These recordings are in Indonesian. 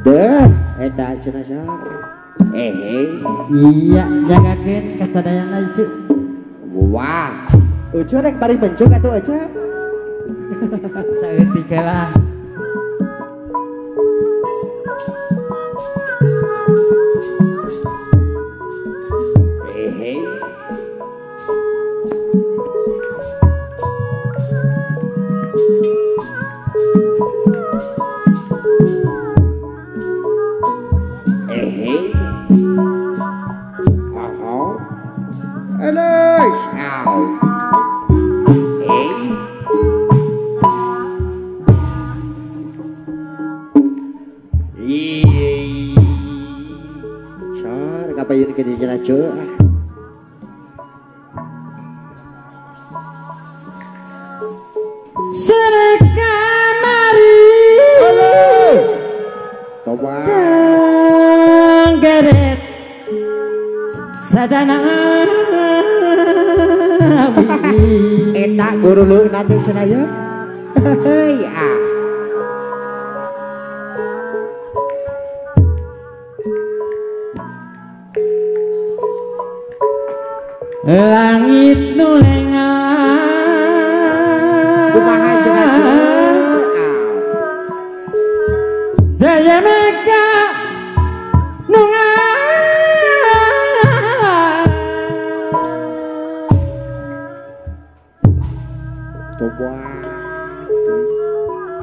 Deh, eta cenah saha. Iya, jagakeun kata dayana Icu. Wah. Ucu rek bari bencuk atuh aja. Saeutik lah. Ngapain ke di cenah cuy? Serekamari Toba Geret Sadana eta guru lu nanti cenah ya. Hei ah. Langit nu lengan kumaha cenah cuy? Daya mega nu Toba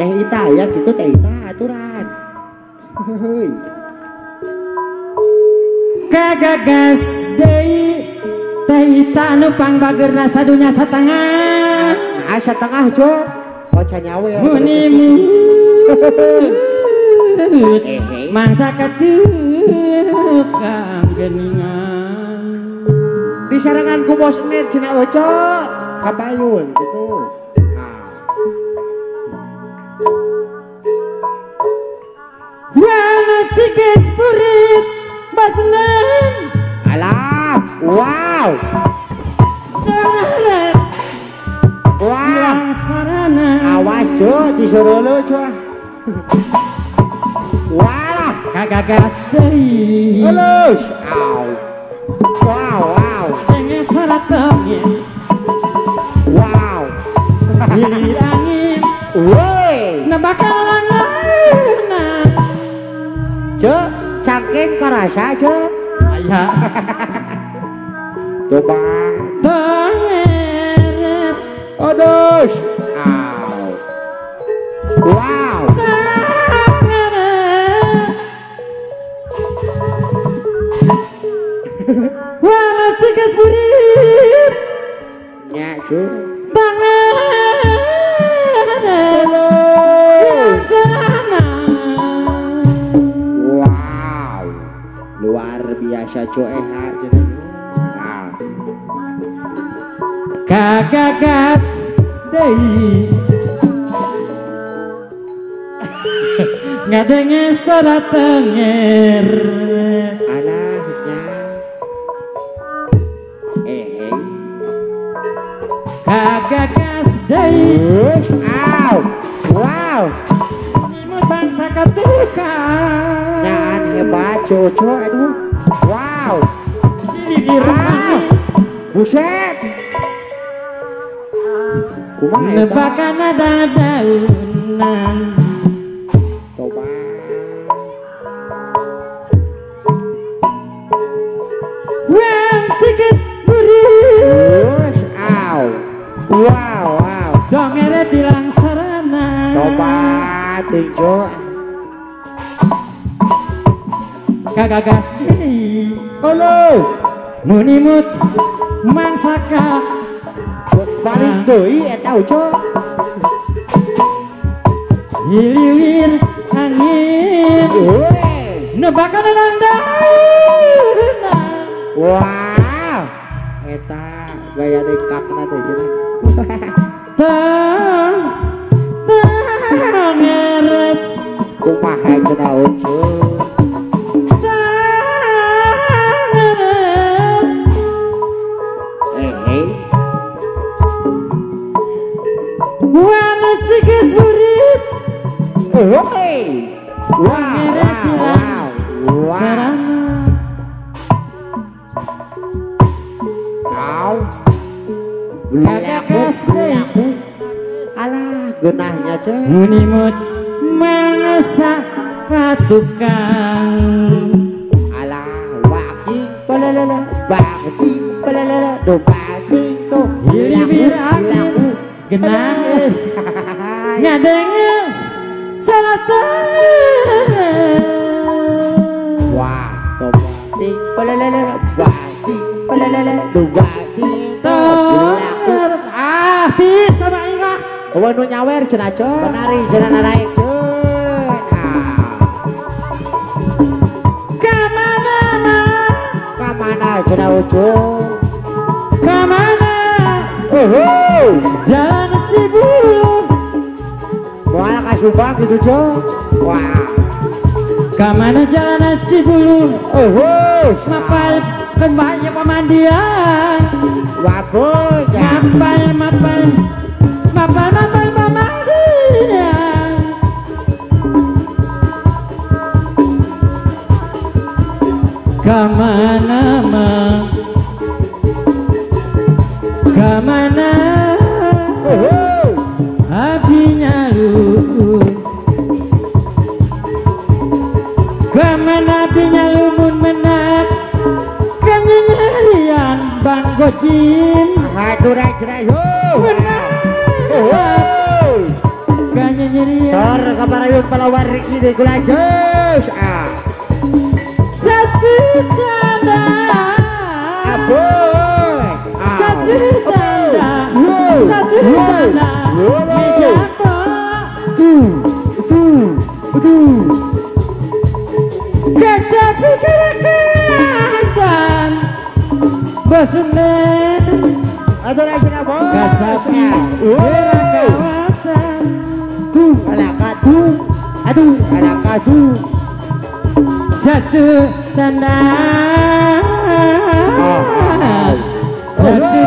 teh ita ya gitu teh ita aturan. Heuy. Kagagas deui teh ita anu pangbageurna sadunya satengah. Satengah cok. Oh canyawe ya. Munimu mangsa katup kang geningan. Disarangan ku bos net cenah oco. Kabayun gitu. Wana cikes purit baslen. Alah, wow. Dengaran. Wah, Sarana. awas cuy, disuruh lu cuy. Walah, Kagagas deui. halus. Au. Wow, wow. Dengan saratnya. Wow. Hilir angin. Woi. Nebakal langana. Cuk, cangking karasa cuk. Aya. Coba. Tengeret. Aduh. Au. Wow. Tengeret. Wana cikes purit. Nya cuk. Wow, luar biasa cuy cenah. Kagagas deui. Ngadenge suara tenger. Alahnya. Kagagas deui. Au. Wow. Imut bangsa katukan. Nyaan hebat cucu aduh. Wow. Di rumah. Buset. Kumaha eta? Nebakan ada daunan. Coba. Wan cikes purit. Au. Wow, wow. Dongere bilang sarana. Coba tinju. Kagagas deui. Halo. Munimut mangsaka. Balik deui eta uco. Hiliwir angin. Nebakan nang dauna. Wow. Eta gaya dekakna teh cenah. Tengeret. Kumaha cenah ucu. Wana cikes purit. Wow, wow. genahnya cek. Munimut mangsa katukang. Alah waking pelelele, waking pelelele, do waking to. Hilibir angin genah ngadenge salatan. Wah, to waking pelelele, waking pelelele, do waking to. Tis sama ingah. Oh, nu nyawer cenah cek. Benari cenah naik cek. Kamana cenah ujung. Kamana? Jalan Cibulu. Moal ka Subang gitu cek. Wah. Kamana jalan Cibulu? Mapai kembali pemandian. Wah boy. Mapai pemandian. Kamana mah? Kamana? Apinya lu. Kamana apinya lumun menak? Kenyerian Bang Gojim. Aduh dah cenah yo. Kenyerian. Sor kabarayun palawan Riki di Gulajos. Satu tanda. Aboy. Satu tanda. Satu tanda. Meja Kaca pikirkan Bosunen. Aduh dah cenah boy. Kaca pikirkan. Alakatu. Aduh alakatu. Satu tanda. Satu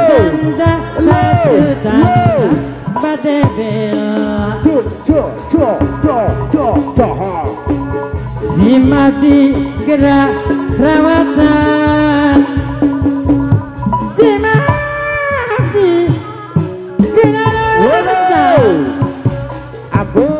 tanda. Satu tanda. Badebel. Simak di gerak rawatan. Simak di gerak rawatan. Abu